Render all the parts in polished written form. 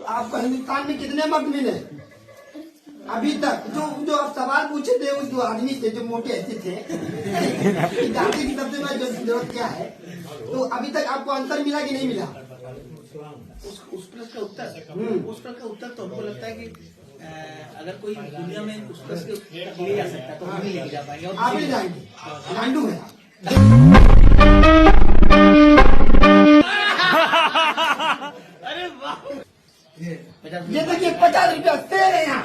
आपको हिंदुस्तान में कितने मर्द मिले अभी तक? जो आप सवाल पूछे थे उस जो आदमी थे जो मोटे ऐसे थे गांधी की सबसे बड़ी जरूरत क्या है, तो अभी तक आपको आंसर मिला कि नहीं मिला? उस प्रश्न का उत्तर तो हमको लगता है कि अगर कोई दुनिया में उस प्रश्न के उत्तर ले जा सकता है तो हम ही लेके जा पाएंगे। आप ले जाएंगे, गांडू है अरे वाह, ये देखिए 50 रुपया शेर है यहाँ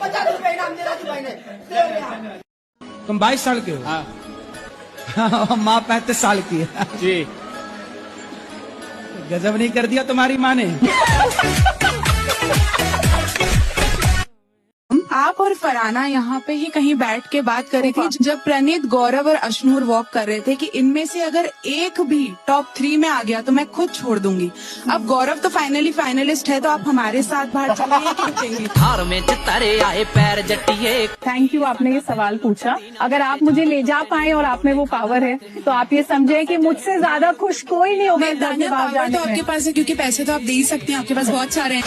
50 रुपया इनाम देना भाई ने, शेर है यहाँ। तुम 22 साल के हो? हाँ। माँ 35 साल की है जी। गजब नहीं कर दिया तुम्हारी माँ ने। आप और फरहाना यहाँ पे ही कहीं बैठ के बात कर रही थी जब प्रणीत, गौरव और अशनूर वॉक कर रहे थे कि इनमें से अगर एक भी टॉप 3 में आ गया तो मैं खुद छोड़ दूंगी। अब गौरव तो फाइनली फाइनलिस्ट है, तो आप हमारे साथ बाहर चलेंगे कि रुकेंगे? थैंक यू, आपने ये सवाल पूछा। अगर आप मुझे ले जा पाए और आप में वो पावर है तो आप ये समझे कि मुझसे ज्यादा खुश कोई नहीं होगा। पावर तो आपके पास है क्योंकि पैसे तो आप दे ही सकते हैं, आपके पास बहुत सारे हैं।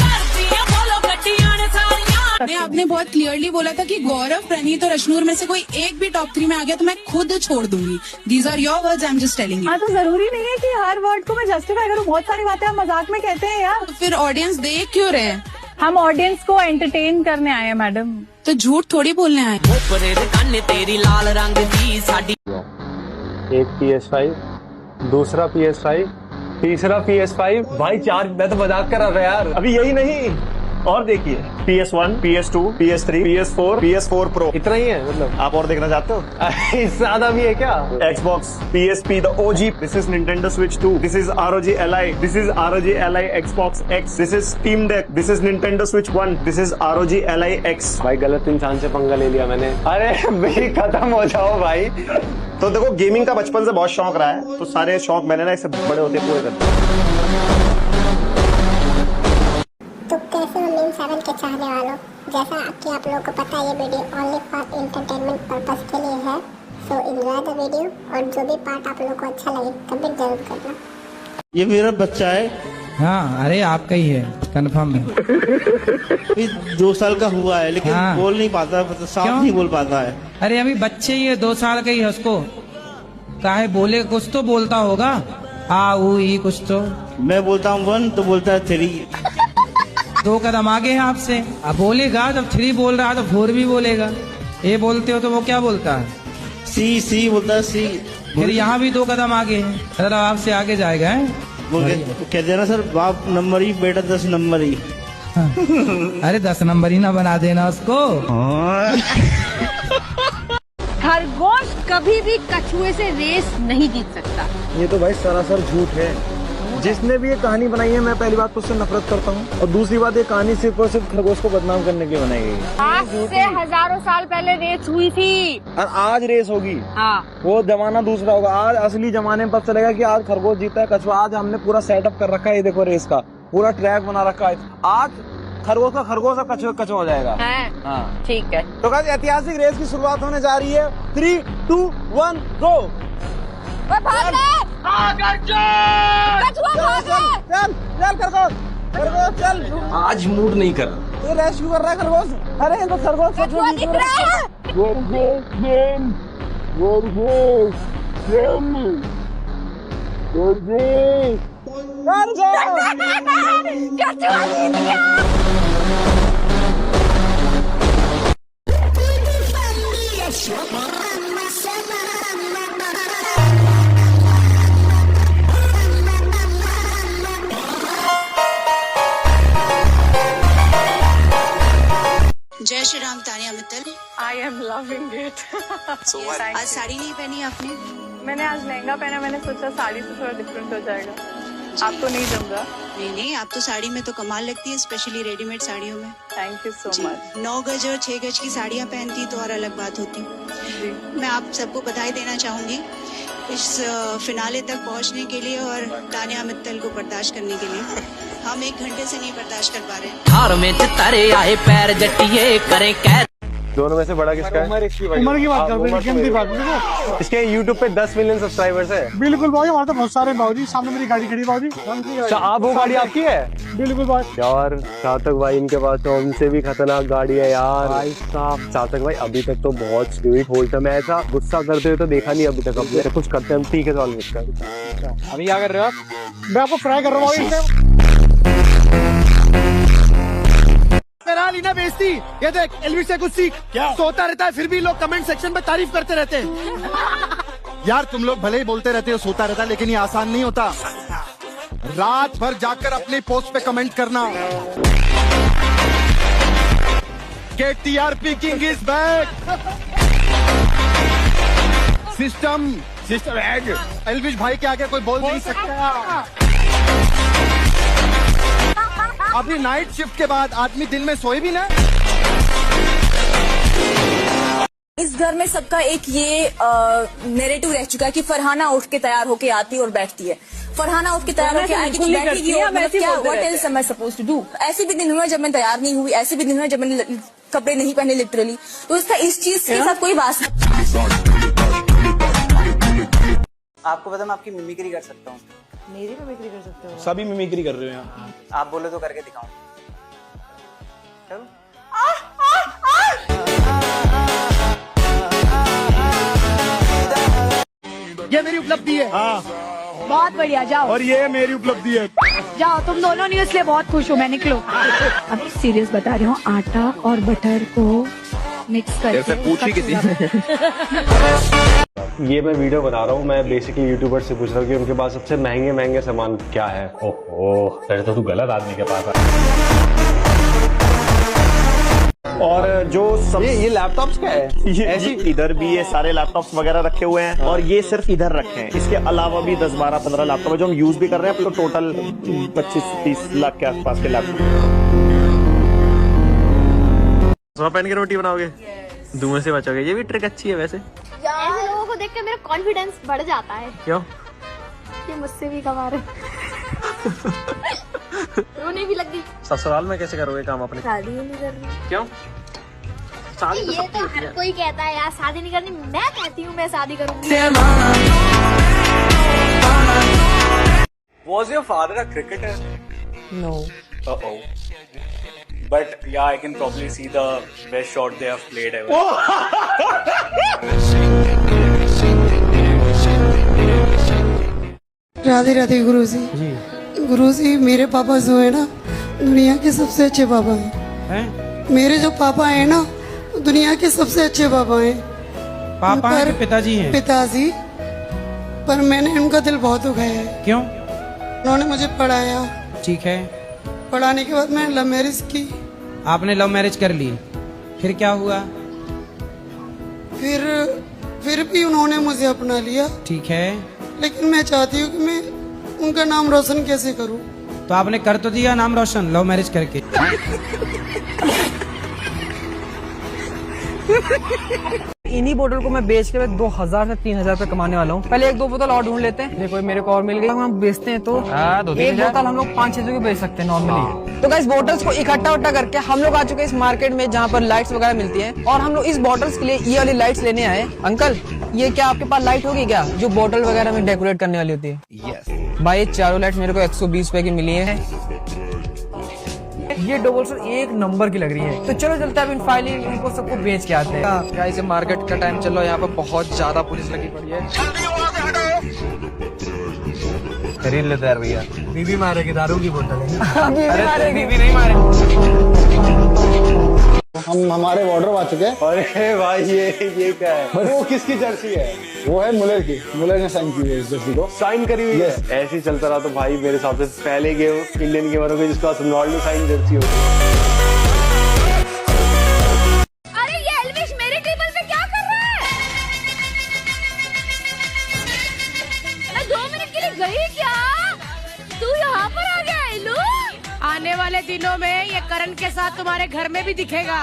आपने बहुत क्लियरली बोला था कि गौरव, प्रणीत और अशनूर में से कोई एक भी टॉप 3 में आ गया तो मैं खुद छोड़ दूंगी। These are your words, I am just telling you. हाँ, तो जरूरी नहीं है कि हर वर्ड को मैं जस्टिफाई करूँ। बहुत सारी बातें हम मजाक में कहते हैं यार। तो फिर ऑडियंस देख क्यों रहे हैं? हम ऑडियंस को एंटरटेन करने आए हैं मैडम। तो झूठ थोड़ी बोलने आए। एक PS5, दूसरा PS5, तीसरा PS5, भाई 4। मैं तो मजाक कर रहा था यार। अभी यही नहीं, और देखिए PS1, PS2, PS3, PS4, PS4 Pro, इतना ही है मतलब। आप और देखना चाहते हो? इससे ज्यादा भी है क्या? Xbox, PSP, the OG, this is Nintendo Switch 2, this is ROG Ally, this is ROG Ally Xbox X, this is Steam Deck, this is Nintendo Switch 1, this is ROG Ally X। भाई गलत इंसान से पंगा ले लिया मैंने। अरे भाई खत्म हो जाओ भाई। तो देखो, गेमिंग का बचपन से बहुत शौक रहा है, तो सारे शौक मैंने ना इससे बड़े होते पूरे कर दिए। तो कैसे हो मीम 7 के चाहने वालों, जैसा कि आप लोगों को पता है ये video only for entertainment purpose के लिए है। सो एंजॉय द वीडियो, और जो भी पार्ट आप लोगों को अच्छा लगे कमेंट जरूर करना। ये मेरा बच्चा है। हाँ, अरे आपका ही है, कंफर्म है। 2 साल का हुआ है लेकिन हाँ। बोल नहीं पाता, मतलब साफ नहीं बोल पाता है। अरे अभी बच्चे ही है, 2 साल का ही है, उसको काहे बोले, कुछ तो बोलता होगा। ही कुछ तो। मैं बोलता हूँ 1 तो बोलता है 3। 2 कदम आगे है आपसे। अब बोलेगा, जब 3 बोल रहा है तो 4 भी बोलेगा। ये बोलते हो तो वो क्या बोलता है? सी बोलता है, सी। फिर यहाँ भी 2 कदम आगे है, मतलब आपसे आगे जाएगा है? कह देना सर, बाप नंबर ही, बेटा 10 नंबर ही। अरे 10 नंबर ही ना बना देना उसको। खरगोश कभी भी कछुए से रेस नहीं जीत सकता। ये तो भाई सरासर झूठ है। जिसने भी ये कहानी बनाई है, मैं पहली बात तो उससे नफरत करता हूँ, और दूसरी बात ये कहानी सिर्फ और सिर्फ खरगोश को बदनाम करने के लिए बनाई गई है। आज से हजारों साल पहले रेस हुई थी, और आज रेस होगी। हाँ। वो जमाना दूसरा होगा। आज असली जमाने में पता चलेगा कि आज खरगोश जीता है, कछुआ। आज हमने पूरा सेटअप कर रखा है, ये देखो रेस का पूरा ट्रैक बना रखा है। आज खरगोश का खरगोश और कछुआ हो जाएगा। हाँ, ठीक है। तो गाइस, ऐतिहासिक रेस की शुरुआत होने जा रही है। 3, 2, 1 गो। खरगोश चल। आज मूड नहीं कर। तो रेस्क्यू कर रहा है खरगोश। अरे तो खरगोश दिख रहा है। जय Shri Ram. Tania Mittal, I am loving it. आज साड़ी नहीं पहनी आपने? मैंने आज लहंगा पहना, मैंने सोचा साड़ी से थोड़ा डिफरेंट हो जाएगा। आपको नहीं जम रहा? नहीं, आप तो साड़ी में तो कमाल लगती है, स्पेशली रेडीमेड साड़ियों में। Thank you so much. 9 गज और 6 गज की साड़ियाँ पहनती तो और अलग बात होती। मैं आप सबको बधाई देना चाहूंगी इस फिनाले तक पहुंचने के लिए और तानिया मित्तल को बर्दाश्त करने के लिए। हम 1 घंटे से नहीं बर्दाश्त कर पा रहे। में तारे आए पैर जटिए करें दोनों में से बड़ा किसका है? उम्र की बात कर रहे हैं, बात देखो। इसके YouTube पे 10 मिलियन सब्सक्राइबर्स है। बिल्कुल भाई, हमारे तो बहुत सारे बाबूजी। सामने मेरी गाड़ी खड़ी बाबूजी। अच्छा, आप वो गाड़ी आपकी है? बिल्कुल भाई। यार चातक भाई, इनके पास तो हमसे भी खतरनाक गाड़ी है यार। भाई साहब, चातक भाई अभी तक तो बहुत स्वीट बोलते हैं। मैं ऐसा गुस्सा करते हुए तो देखा नहीं अभी तक। अब कुछ करते हैं हम। ठीक है, सवाल इसका। अभी क्या कर रहे हो आप? मैं आपको फ्राई कर रहा हूँ। लीना बेइज्जती। ये देख, एल्विस से कुछ सीख। क्या सोता रहता है फिर भी लोग कमेंट सेक्शन में तारीफ करते रहते हैं। यार तुम लोग भले ही बोलते रहते हो सोता रहता है, लेकिन ये आसान नहीं होता। रात भर जाकर अपनी पोस्ट पे कमेंट करना के TRP king is back. System egg. Elvis भाई के आगे कोई बोल नहीं सकता। अभी नाइट शिफ्ट के बाद आदमी दिन में सोए भी ना। इस घर में सबका एक ये नैरेटिव रह चुका है कि फरहाना उठ के तैयार होके आती है और बैठती है। फरहाना उठ के तैयार होके आएगी तो बैठेगी और मतलब क्या, what else am I supposed to do. ऐसे भी दिन हुए जब मैं तैयार नहीं हुई, ऐसे भी दिन हुए जब मैंने कपड़े नहीं पहने लिटरली। तो इसका इस चीज के साथ कोई बात नहीं। आपको पता मैं आपकी मिमिक्री कर सकता हूँ। मेरी मिमिक्री कर सकते हो? सभी मिमिक्री कर रहे हो यहाँ। आप बोले तो करके दिखाऊं। चलो। ये मेरी उपलब्धि है। हाँ, बहुत बढ़िया, जाओ। और ये मेरी उपलब्धि है। जाओ, तुम दोनों नहीं, इसलिए बहुत खुश हूँ मैं। निकलो। अब सीरियस बता रही हूँ, आटा और बटर को मिक्स करके पूछी किसी ये मैं वीडियो बना रहा हूँ। मैं बेसिकली यूट्यूबर से पूछ रहा हूँ कि उनके पास सबसे महंगे सामान क्या है। ओहो, फिर तो तू गलत आदमी के पास है। और जो सब ये लैपटॉप्स क्या है? ऐसी इधर भी ये सारे लैपटॉप्स वगैरह रखे हुए हैं और ये सिर्फ इधर रखे हैं। इसके अलावा भी 10, 12, 15 लैपटॉप है जो हम यूज भी कर रहे हैं। तो टोटल 25-30 लाख के आसपास के लैपटॉप। पहन के रोटी बनाओगे, धुएं से बचोगे। ये भी ट्रिक अच्छी है वैसे। ऐसे लोगों को देख के मेरा कॉन्फिडेंस बढ़ जाता है। क्यों? कि मुझसे भी कमा रहे। रोने भी लग गई। ससुराल में कैसे करोगे काम अपने? शादी नहीं करनी। क्यों? शादी तो ये तो हर कोई कहता है यार शादी नहीं करनी। मैं कहती हूँ मैं शादी करूंगी। Was your father a cricketer? No. Uh-oh. But yeah, I can probably see the best shot they have played ever. Radhe Radhe गुरुजी। गुरुजी, मेरे पापा जो है ना, दुनिया के सबसे अच्छे पापा हैं। मेरे जो पापा हैं ना, दुनिया के सबसे अच्छे पापा हैं। पापा हैं कि पिताजी हैं? पिताजी। पर मैंने उनका दिल बहुत दुखाया है। क्यों? उन्होंने मुझे पढ़ाया। ठीक है। पढ़ाने के बाद मैंने लव मैरिज की। आपने लव मैरिज कर ली, फिर क्या हुआ? फिर भी उन्होंने मुझे अपना लिया। ठीक है। लेकिन मैं चाहती हूँ कि मैं उनका नाम रोशन कैसे करूँ। तो आपने कर तो दिया नाम रोशन लव मैरिज करके। इन्हीं बोतल को मैं बेच के 2000 से 3000 रुपए कमाने वाला हूँ। पहले 1-2 बोतल और ढूंढ लेते हैं। देखो मेरे को और मिल गई। हम बेचते हैं तो एक बोतल हम लोग 5-6 की बेच सकते हैं नॉर्मली। तो गाइस, बोतल्स को इकट्ठा करके हम लोग आ चुके हैं इस मार्केट में जहाँ पर लाइट्स वगैरह मिलती हैं। और हम लोग इस बोतल्स के लिए ये वाली लाइट्स लेने आए। अंकल, ये क्या आपके पास लाइट होगी क्या, जो बोतल वगैरह में डेकोरेट करने वाली होती है? यस भाई, ये चारों लाइट्स मेरे को 120 रुपए की मिली है। ये डबल सर एक नंबर की लग रही है। तो चलो चलते हैं अब इन फाइलिंग इनको सबको बेच के आते हैं। गाइस, ये मार्केट का टाइम चल रहा है, यहाँ पे बहुत ज्यादा पुलिस लगी पड़ी है। खरीद लेते यार भैया। बीबी मारेगी, दारू की बोतल है। बीबी नहीं मारे। हम हमारे बॉर्डर आ चुके हैं। अरे भाई, ये क्या है? वो किसकी जर्सी है? वो है मुलर की। मुलर ने साइन की है इस जर्सी को। साइन करी हुई है। ऐसे ही चलता रहा तो भाई मेरे हिसाब से पहले गेम इंडियन गेमरों के जिसका रोनाल्डो साइन जर्सी हो। अरे ये एल्विश मेरे टेबल पे क्या कर रहा है? मैं 2 मिनट के लिए गई क्या? तू यहाँ पर आ गया एलू? आने वाले दिनों में ये करण के साथ तुम्हारे घर में भी दिखेगा।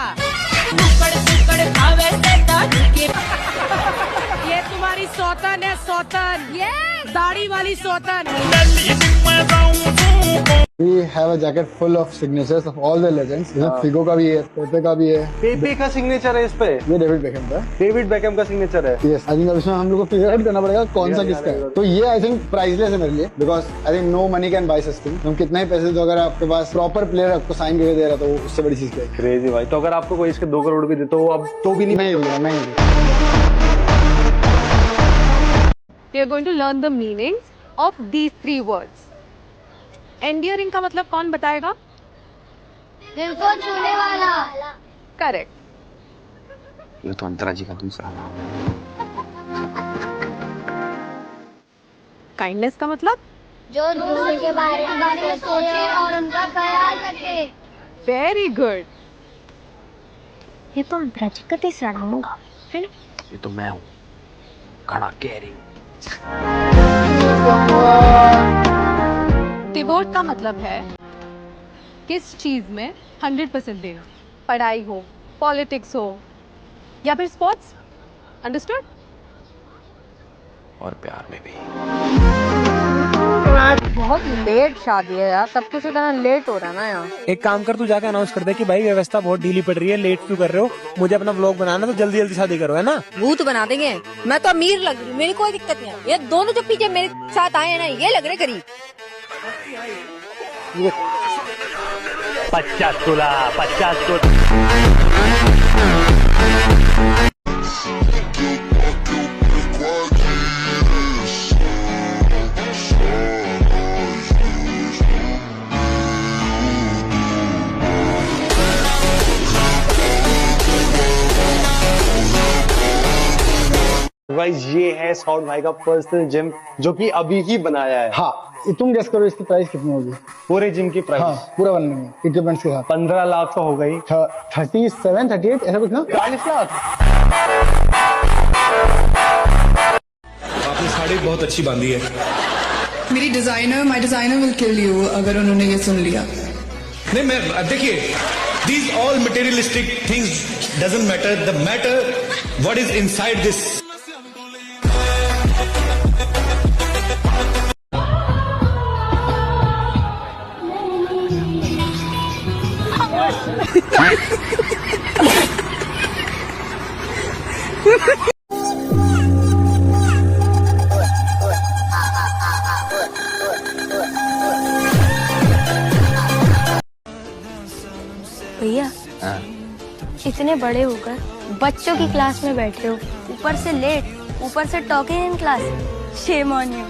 ये तुम्हारी सौतन है, सौतन। ये दाढ़ी वाली सौतन। We have a jacket full of signatures of all the legends. इसमें फिगो का भी है, पेपे का भी है। पेपे का सिग्नेचर है इस पे। ये डेविड बेकहम का। डेविड बेकहम का सिग्नेचर है। Yes, I think अब इसमें हम लोग को फिगर आउट करना पड़ेगा कौन सा किसका है। तो ये आई थिंक प्राइसलेस है मेरे लिए, because I think no money can buy such thing. तुम कितना ही पैसे दो, अगर आपके पास प्रॉपर प्लेयर आपको साइन करके दे रहा तो उससे बड़ी चीज क्या है। क्रेजी भाई। तो अगर आपको कोई इसके 2 करोड़ भी दे तो अब तो भी नहीं दूंगा, नहीं दूंगा। We are going to learn the meanings of these 3 words. Endearing का मतलब कौन बताएगा? दिल को छूने वाला। करेक्ट। ये तो अंतरा जी का दूसरा। काइंडनेस का मतलब? जो दूसरे के बारे में सोचे और उनका ख्याल रखे। Very good. ये तो अंतरा जी का तीसरा नाम होगा। ये तो मैं हूँ, खड़ा कैरी। डिवोट का मतलब है किस चीज में 100% देना, पढ़ाई हो, पॉलिटिक्स हो या फिर स्पोर्ट्स। अंडरस्टूड? और प्यार में भी। बहुत लेट शादी है यार, सब कुछ इतना लेट हो रहा है ना यार। एक काम कर, तू जाके अनाउंस कर दे कि भाई व्यवस्था बहुत ढीली पड़ रही है, लेट क्यों कर रहे हो, मुझे अपना व्लॉग बनाना, तो जल्दी जल्दी शादी करो, है ना। वो तो बना देंगे, मैं तो अमीर लग रही हूँ, मेरी कोई दिक्कत नहीं है। ये दोनों जो पीछे मेरे साथ आए हैं ना, ये लग रहे गरीब। 50 तोला। गाइस ये है साउथ भाई का पर्सनल जिम जो कि अभी ही बनाया है। हाँ, तुम गेस करो इसकी प्राइस कितनी होगी पूरे जिम की प्राइस? हाँ, पूरा बनने में इक्विपमेंट्स के साथ 15 लाख तो हो गई। 37, 38 ऐसा कुछ ना, 40 लाख। आपने साड़ी बहुत अच्छी बांधी है। मेरी my designer will kill you अगर उन्होंने ये सुन लिया। नहीं, मैं देखिए, these all materialistic things doesn't matter. The matter what is inside this. भैया, इतने बड़े होकर बच्चों की क्लास में बैठे हो, ऊपर से लेट, ऊपर से talking in class. Shame on you.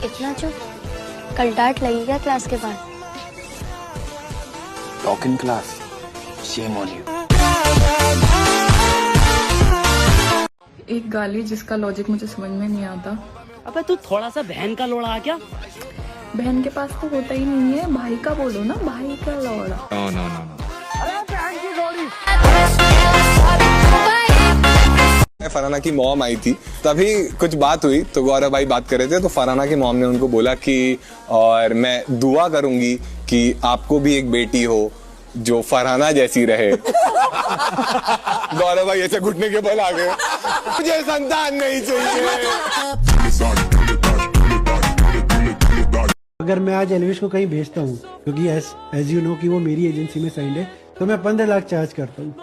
इतना चुप, कल डांट लगेगा क्लास के बाद। Talk in class, shame on you. एक गाली जिसका लॉजिक मुझे समझ में नहीं आता। अबे तू थोड़ा सा बहन का लोड़ा आ क्या? बहन के पास तो होता ही नहीं है, भाई का बोलो ना, भाई का लौड़ा। No. फरहाना की मॉम आई थी, तभी कुछ बात हुई तो गौरव भाई बात कर रहे थे, तो फरहाना की मॉम ने उनको बोला कि और मैं दुआ करूंगी कि आपको भी एक बेटी हो जो फरहाना जैसी रहे। गौरव भाई ऐसे घुटने के बल आ गए, मुझे संतान नहीं चाहिए। अगर मैं आज एलविश को कहीं भेजता हूँ, क्योंकि एज यू नो कि वो मेरी एजेंसी में साइंड है, तो मैं 15 लाख चार्ज करता हूँ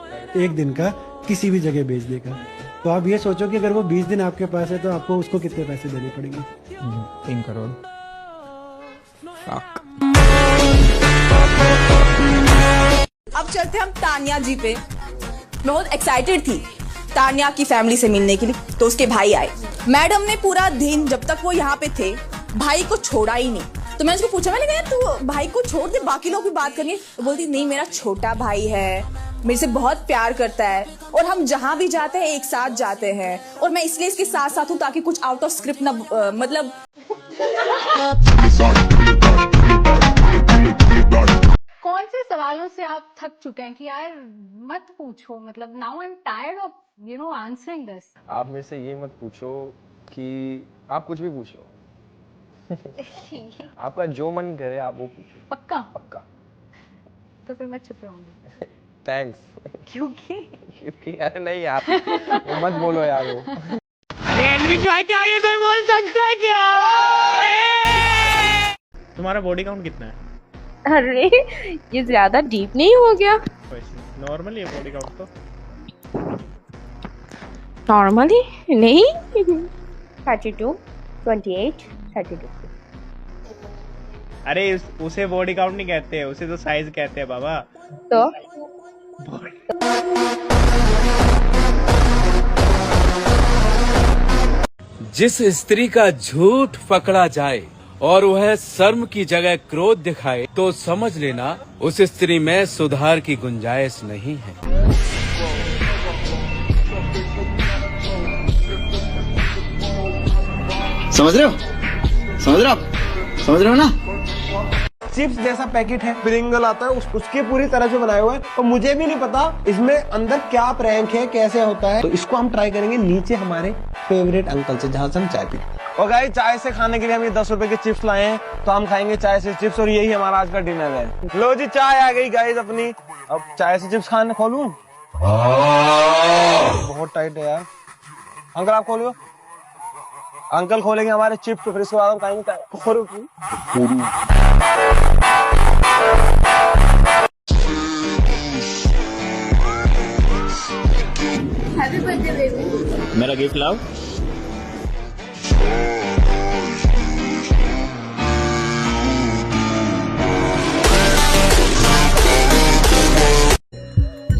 एक दिन का किसी भी जगह भेजने का। तो आप ये सोचो कि अगर वो 20 दिन आपके पास है तो आपको उसको कितने पैसे देने पड़ेंगे? 3 करोड़। अब चलते हम तानिया जी पे। मैं बहुत एक्साइटेड थी तानिया की फैमिली से मिलने के लिए, तो उसके भाई आए। मैडम ने पूरा दिन जब तक वो यहाँ पे थे भाई को छोड़ा ही नहीं। तो मैंने उसको पूछा, मैंने कहा तू भाई को छोड़ दे, बाकी लोग भी बात करनी है। तो बोलती नहीं, मेरा छोटा भाई है, मेरे से बहुत प्यार करता है और हम जहाँ भी जाते हैं एक साथ जाते हैं, और मैं इसलिए इसके साथ साथ हूँ ताकि कुछ आउट ऑफ स्क्रिप्ट ना मतलब। कौन से सवालों से आप थक चुके हैं कि यार मत पूछो, मतलब now I am tired of answering this. आप मेरे से ये मत पूछो कि आप कुछ भी पूछो। आपका जो मन करे आप वो पूछो। पक्का? पक्का। तो फिर मैं चुप रहूंगी। थैंक्स। क्योंकि अरे नहीं यार, वो मत बोलो यार वो। सैंडविच खाते आगे कोई बोल सकता है क्या? तुम्हारा बॉडी काउंट कितना है? अरे ये ज्यादा डीप नहीं हो गया? नॉर्मली है बॉडी काउंट तो। नॉर्मली नहीं। 32, 28, 32। अरे उसे बॉडी काउंट नहीं कहते, उसे तो साइज कहते हैं बाबा। तो जिस स्त्री का झूठ पकड़ा जाए और वह शर्म की जगह क्रोध दिखाए तो समझ लेना उस स्त्री में सुधार की गुंजाइश नहीं है। समझ रहे हो? समझ रहे हो आप? समझ रहे हो ना? चिप्स जैसा पैकेट है, प्रिंगल आता है, उसके पूरी तरह से बनाया हुआ है और मुझे भी नहीं पता इसमें अंदर क्या प्रैंक है, कैसे होता है। तो इसको हम ट्राई करेंगे नीचे हमारे फेवरेट अंकल से, जहाँ से हम चाय पीते। और गाइस चाय से खाने के लिए हम ये 10 रुपए के चिप्स लाए हैं, तो हम खाएंगे चाय से चिप्स और यही हमारा आज का डिनर है। लो जी चाय आ गई गाइस अपनी। अब चाय से चिप्स खाने खोलूं? बहुत टाइट है यार। अंकल आप खोलो। अंकल खोलेंगे हमारे चिप्स, फिर इसके बाद हम खाएंगे चाय। Happy birthday baby. मेरा गिफ्ट लाओ।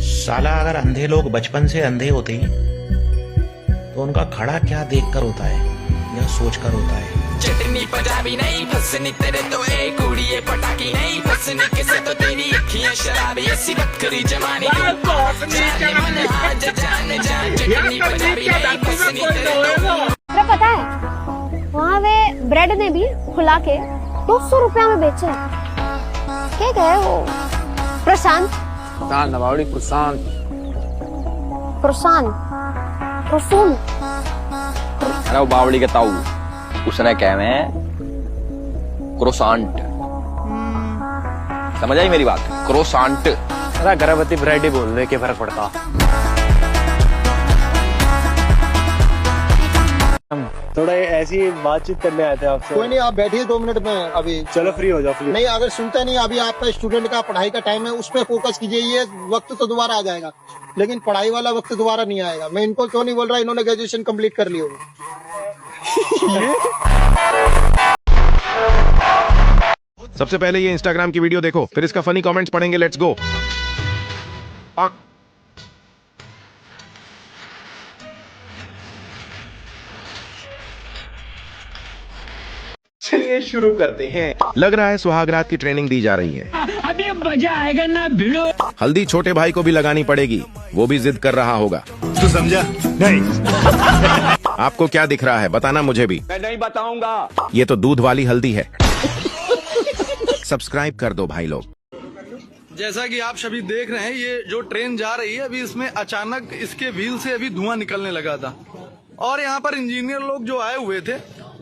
साला अगर अंधे लोग बचपन से अंधे होते हैं तो उनका खड़ा क्या देखकर होता है या सोचकर होता है। चटनी पंजाबी नहीं फसनी तेरे तो एक कुड़िए पटाखी नहीं फसनी किसे तो तेरी अखियां शराबी ऐसी बकरी जमानी जाने मन आज जान जान चटनी पंजाबी नहीं फसनी तेरे तो। पता है वहाँ वे ब्रेड ने भी खुला के 200 रुपया में बेचे। क्या कहे वो? प्रशांत नवाड़ी प्रशांत प्रशांत प्रसून। अरे वो बावड़ी के ताऊ उसने क्या में क्रोसांट। समझ आई मेरी बात? क्रोसांट। अरे गर्भवती ब्रेड ही बोलने के फर्क पड़ता। थोड़ा ऐसी बातचीत करने आए थे आपसे। कोई नहीं, आप बैठिए 2 मिनट में अभी। चलो फ्री हो जाओ प्लीज। नहीं अगर सुनता नहीं, अभी आपका स्टूडेंट का पढ़ाई का टाइम है, उस पर फोकस कीजिए। ये वक्त तो दोबारा आ जाएगा लेकिन पढ़ाई वाला वक्त दोबारा नहीं आएगा। मैं इनको क्यों नहीं बोल रहा, इन्होंने ग्रेजुएशन कंप्लीट कर ली होगी। सबसे पहले ये इंस्टाग्राम की वीडियो देखो, फिर इसका फनी कमेंट्स पढ़ेंगे। Let's go. चलिए शुरू करते हैं। लग रहा है सुहागरात की ट्रेनिंग दी जा रही है। अभी मजा आएगा ना भिड़ो। हल्दी छोटे भाई को भी लगानी पड़ेगी, वो भी जिद कर रहा होगा। तू समझा? नहीं। आपको क्या दिख रहा है बताना मुझे भी। मैं नहीं बताऊंगा। ये तो दूध वाली हल्दी है। सब्सक्राइब कर दो भाई लोग। जैसा कि आप सभी देख रहे हैं, ये जो ट्रेन जा रही है अभी इसमें अचानक इसके व्हील से अभी धुआं निकलने लगा था और यहाँ पर इंजीनियर लोग जो आए हुए थे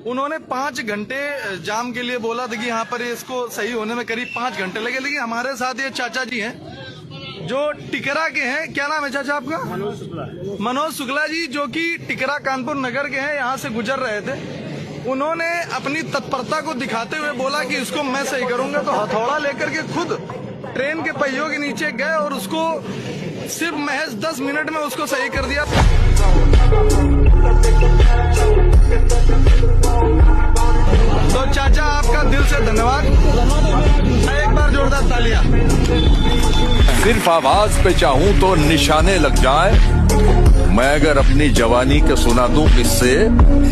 उन्होंने 5 घंटे जाम के लिए बोला था कि यहाँ पर इसको सही होने में करीब 5 घंटे लगे। लेकिन हमारे साथ ये चाचा जी हैं जो टिकरा के हैं। क्या नाम है चाचा आपका? मनोज शुक्ला जी, जो कि टिकरा कानपुर नगर के हैं, यहाँ से गुजर रहे थे। उन्होंने अपनी तत्परता को दिखाते हुए बोला कि इसको मैं सही करूंगा, तो हथौड़ा लेकर के खुद ट्रेन के पहियों के नीचे गए और उसको सिर्फ महज 10 मिनट में उसको सही कर दिया। तो चाचा आपका दिल से धन्यवाद। एक बार जोरदार तालियां। सिर्फ आवाज पे चाहूं तो निशाने लग जाए। मैं अगर अपनी जवानी के सुना दूं किससे,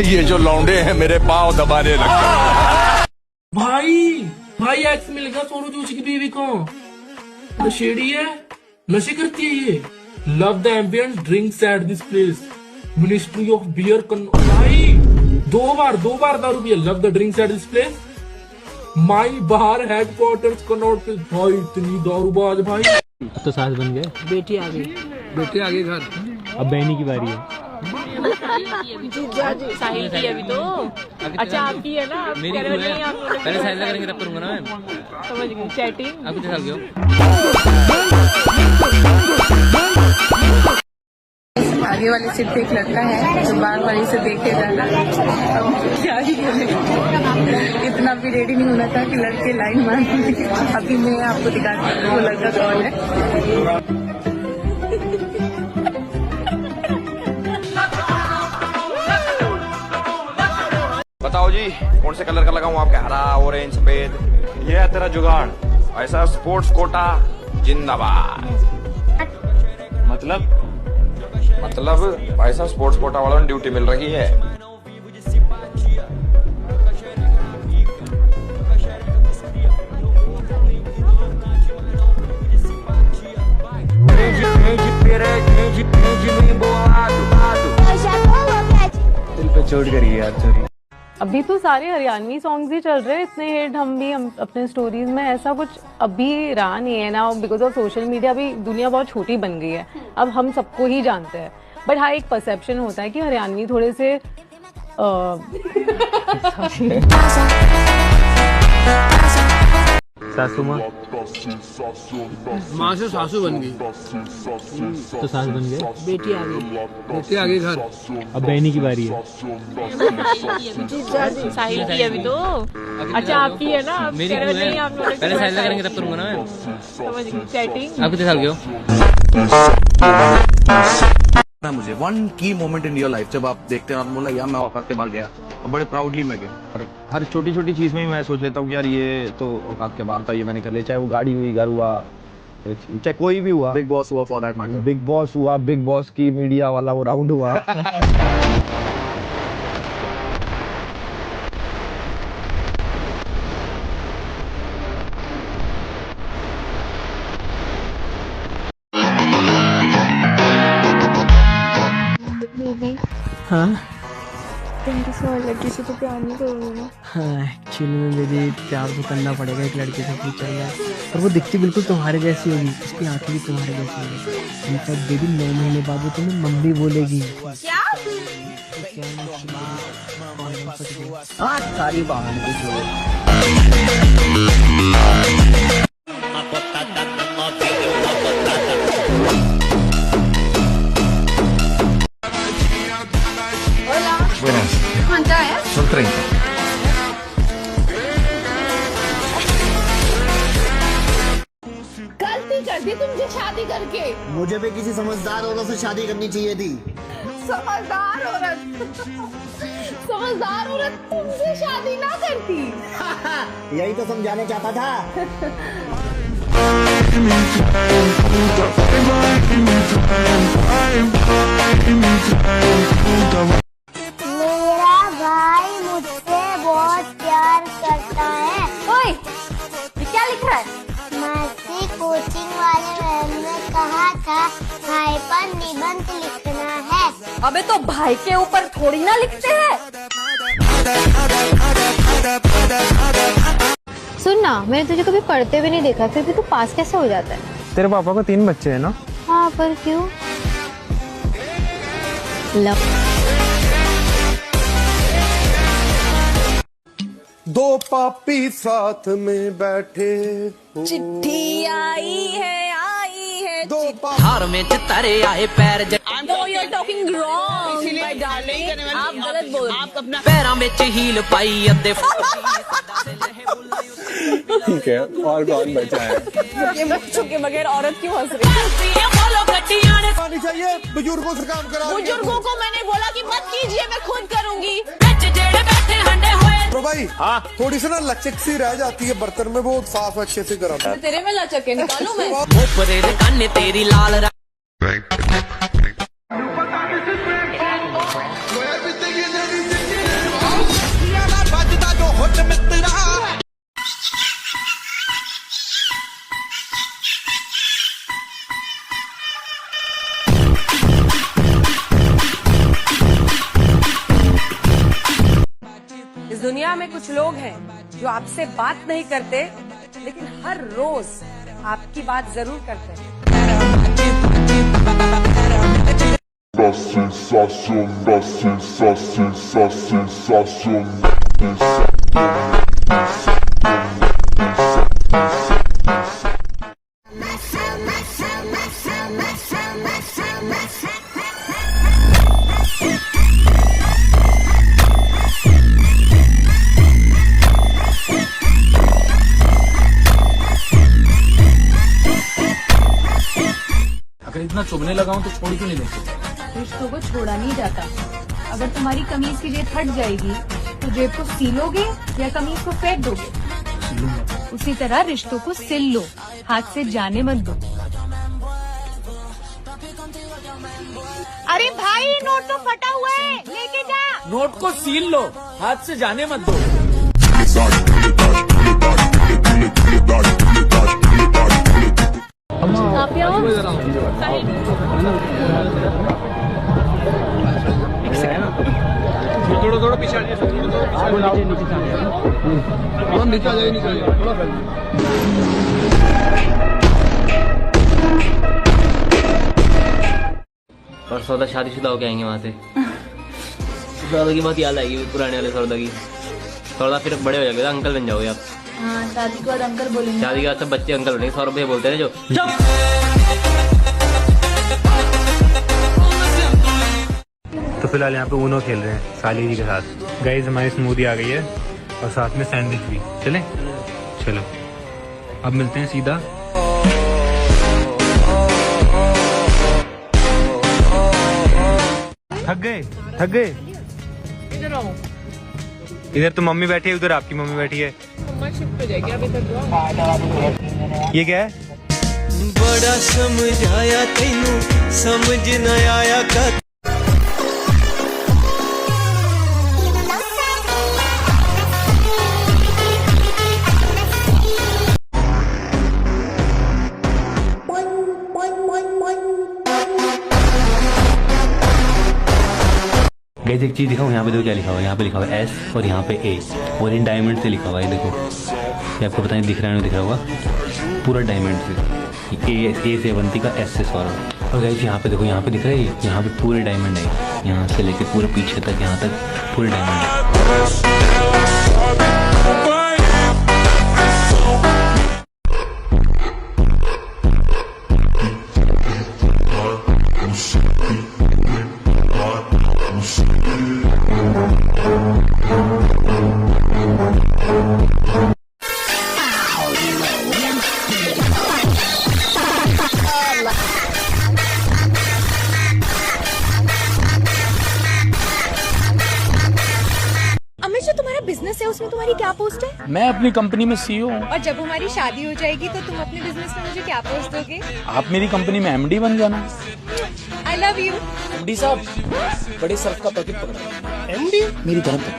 ये जो लौंडे हैं मेरे पांव दबाने लग जाए। भाई एक्स मिल गया सोनू जोशी की बीवी को। नशेड़ी है, नशे करती है ये। Love the ambience drinks at this place, ministry of beer. भाई दो बार दारू पिया। Love the drinks at this place, my बाहर हेडक्वार्टर्स कनॉट प्लेस। भाई इतनी दारूबाज भाई। तो सास बन गए, बेटी आ गई घर। अब बहनी की बारी है। साहिल की अभी तो। अच्छा आपकी है ना? मेरी क्यों है? पहले साहिल से करेंगे तब करूंगा ना मैं। समझ गई। चैटिंग आप कितने साल के हो? आगे वाली सीट पे एक लड़का है जो बार बार इसे देखे जा रहा है। अब क्या ही बोले, इतना भी रेडी नहीं होना था कि लड़के लाइन मार दें। अभी मैं आपको दिखाती हूँ वो लड़का कौन है। बताओ जी, कौन से कलर का लगाऊं आपके? हरा, ऑरेंज, सफेद। ये है तेरा जुगाड़। ऐसा स्पोर्ट्स कोटा जिंदाबाद। मतलब ऐसा स्पोर्ट्स कोटा वालों ने ड्यूटी मिल रही है। दिल पे चोट करी यार चोरी। अभी तो सारे हरियाणवी सॉन्ग्स ही चल रहे हैं, इतने हिट। हम अपने स्टोरीज में ऐसा कुछ अभी रहा नहीं है ना, बिकॉज ऑफ सोशल मीडिया। भी दुनिया बहुत छोटी बन गई है, अब हम सबको ही जानते हैं। बट हाँ, एक परसेप्शन होता है कि हरियाणवी थोड़े से सासू माँ माँ से सासू बन गई तो सास बन गए, बेटी आ गई, बेटी आ गई घर। अब बहनी की बारी है। साहिल की अभी तो। अच्छा आपकी है ना, आप मेरी नहीं, आप लोग पहले साइड करेंगे तब करूंगा ना मैं। समझ गई सेटिंग। आप कितने साल के हो? मुझे वन की मोमेंट इन योर लाइफ जब आप देखते हैं, आप बोला यार मैं औकात के बाहर गया और बड़े प्राउडली मैं गया। और हर छोटी छोटी चीज में ही मैं सोच लेता हूँ कि यार ये तो औकात के बाहर था, ये मैंने कर लिया। चाहे वो गाड़ी हुई, घर हुआ, चाहे कोई भी हुआ, बिग बॉस हुआ, for that matter big boss हुआ, बिग बॉस की मीडिया वाला वो राउंड हुआ। हाँ तुम किसी और लड़की से तो प्यार नहीं करोगे ना? हाँ, एक्चुअली में मेरी प्यार तो करना पड़ेगा एक लड़के से फ्यूचर में। और वो दिखती बिल्कुल तुम्हारे जैसी होगी, उसकी आंखें भी तुम्हारे जैसी होगी। इनफैक्ट बेबी 9 महीने बाद वो तुम्हें मम्मी बोलेगी। क्या? सारी बहाने ¿Cuánta es? Son 30. गलती कर दी तुमसे शादी करके। मुझे भी किसी समझदार औरत से शादी करनी चाहिए थी। समझदार औरत समझदार औरत तुमसे शादी ना करती। यही तो समझाना चाहता था। मेरा भाई मुझसे बहुत प्यार करता है। ओए, ये क्या लिख रहा है? मासी, कोचिंग वाले मैम ने कहा था भाई पर निबंध लिखना है। अबे तो भाई के ऊपर थोड़ी ना लिखते हैं। सुन ना, मैंने तुझे कभी पढ़ते हुए नहीं देखा, फिर भी तू पास कैसे हो जाता है? तेरे पापा को 3 बच्चे हैं ना? हाँ, पर क्यों? दो पापी साथ में बैठे हो। चिट्ठी आई है दो हार में तारे आए पैर No, you're talking wrong, my darling. आप गलत बोल रहे हैं। अपना पैरों में हील पाई अद्धे। ठीक है, और कौन बचा है? ये बच्चों के बगैर औरत क्यों हंस रही है? पानी चाहिए, बुजुर्गों से काम करा। बुजुर्गों को मैंने बोला कि मत कीजिए, मैं खुद करूंगी। तो भाई हाँ, थोड़ी सी ना लचक सी रह जाती है बर्तन में, वो साफ अच्छे से करा। तेरे में लचक है, निकालूं मैं? ऊपरे काने तेरी लाल इस दुनिया में कुछ लोग हैं जो आपसे बात नहीं करते, लेकिन हर रोज आपकी बात जरूर करते हैं। चुभने लगा हूँ तो छोड़ क्यों नहीं देते? रिश्तों को छोड़ा नहीं जाता। अगर तुम्हारी कमीज की जेब फट जाएगी तो जेब को सीलोगे या कमीज को फेंक दोगे? उसी तरह रिश्तों को सिल लो, हाथ से जाने मत दो। अरे भाई नोट तो फटा हुआ है, लेके जा। नोट को सील लो, हाथ से जाने मत दो। आप यहाँ थोड़ा पीछे आ जाइए, नीचे आ जाइए। और सौदा शादीशुदा होके आएंगे वहाँ से। सौदा की बहुत याद आएगी पुराने वाले सौदा की। सौदा फिर बड़े हो जाओगे, अंकल बन जाओगे आप। हाँ, शादी के बाद अंकल बोलेंगे। शादी के बाद सब बच्चे अंकल बनेंगे, 100 रुपये बोलते हैं जो। तो फिलहाल यहाँ पे ऊनो खेल रहे हैं साली जी के साथ। गाइस हमारी स्मूदी आ गई है और साथ में सैंडविच भी। चलें? चलो अब मिलते हैं सीधा। थक गए? इधर आओ। इधर तो मम्मी बैठी है, उधर आपकी मम्मी बैठी है। मम्मा शिफ्ट हो जाएगी, अभी तक ये क्या है? बड़ा समझाया तेनू समझ न आया कर। गाइस एक चीज दिखाऊं, यहाँ पे देखो क्या लिखा हुआ है। यहाँ पे लिखा हुआ है S और यहाँ पे A और इन डायमंड से लिखा हुआ है। देखो ये आपको पता नहीं दिख रहा है, नहीं दिख रहा होगा, पूरा डायमंड से। A से अवंती का, S से सौरभ। और गाइस यहाँ पे देखो, यहाँ पे दिख रहा है, यहाँ पे पूरे डायमंड है, यहाँ से लेके पूरे पीछे तक, यहाँ तक पूरे डायमंड है। बिजनेस है, उसमें तुम्हारी क्या पोस्ट है? मैं अपनी कंपनी में CEO हूँ। और जब हमारी शादी हो जाएगी तो तुम अपने बिजनेस में मुझे क्या पोस्ट दोगे? आप मेरी कंपनी में MD बन जाना। I love you. MD साहब बड़े सर्फ का पैकेट पकड़ा। MD मेरी तरफ तक।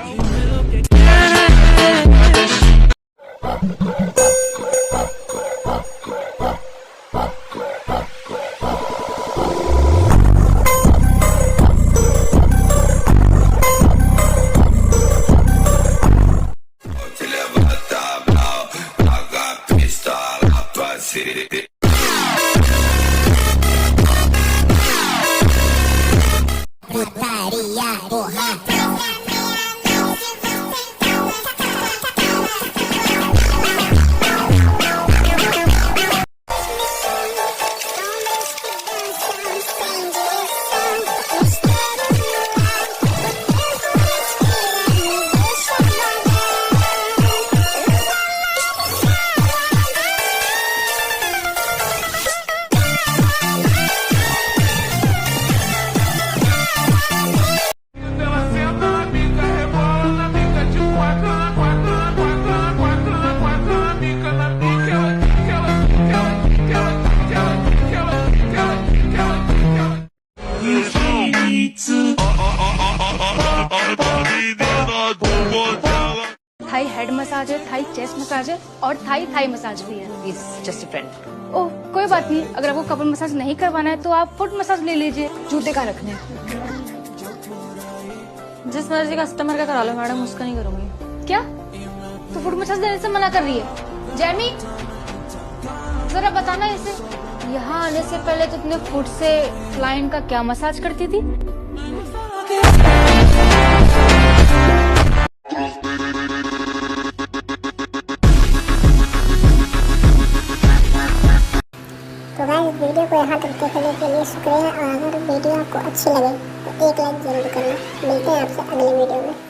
थाई हेड मसाज है, थाई चेस्ट मसाज है और थाई मसाज भी है। Just a friend. ओह कोई बात नहीं, अगर आपको कपल मसाज नहीं करवाना है तो आप फुट मसाज ले लीजिए। जूते का रखने। जिस मर्जी कस्टमर का करा लो मैडम, उसका नहीं करूंगी। क्या? तो फुट मसाज देने से मना कर रही है? जैमी जरा बताना इसे, यहाँ आने से पहले तो तुमने फुट से क्लाइंट का क्या मसाज करती थी? तो गाइस वीडियो को यहाँ तक देखने के लिए शुक्रिया, और अगर वीडियो आपको अच्छी लगे तो एक लाइक जरूर करना। मिलते हैं आपसे अगले वीडियो में।